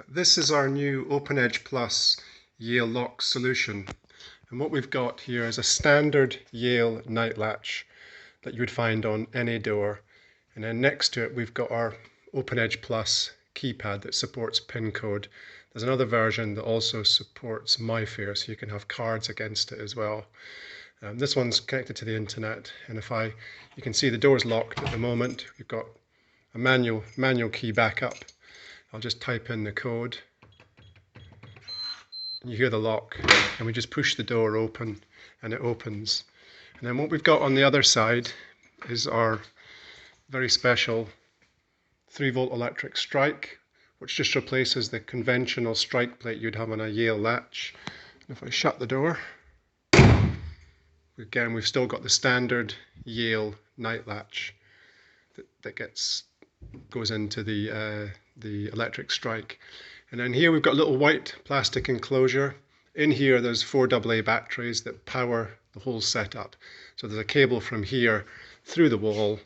This is our new OpenEdge Plus Yale lock solution, and what we've got here is a standard Yale night latch that you would find on any door, and then next to it we've got our OpenEdge Plus keypad that supports PIN code. There's another version that also supports MyFair, so you can have cards against it as well. This one's connected to the internet, and you can see the door's locked at the moment. We've got a manual key backup. I'll just type in the code. You hear the lock, and we just push the door open and it opens. And then what we've got on the other side is our very special 3-volt electric strike, which just replaces the conventional strike plate you'd have on a Yale latch. And if I shut the door, again we've still got the standard Yale night latch that goes into the electric strike. And then here we've got a little white plastic enclosure. In here there's 4 AA batteries that power the whole setup. So there's a cable from here through the wall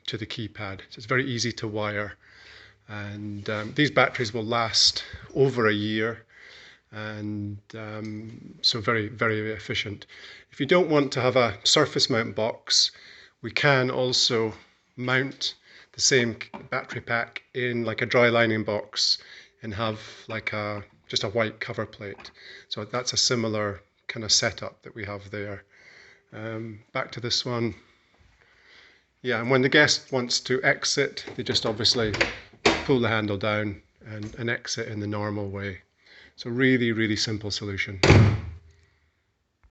to the keypad. So it's very easy to wire. And these batteries will last over a year, and so very, very efficient. If you don't want to have a surface mount box, we can also mount the same battery pack in like a dry lining box and have like just a white cover plate. So that's a similar kind of setup that we have there. Back to this one. Yeah, and when the guest wants to exit, they just obviously pull the handle down and exit in the normal way. So really, really simple solution.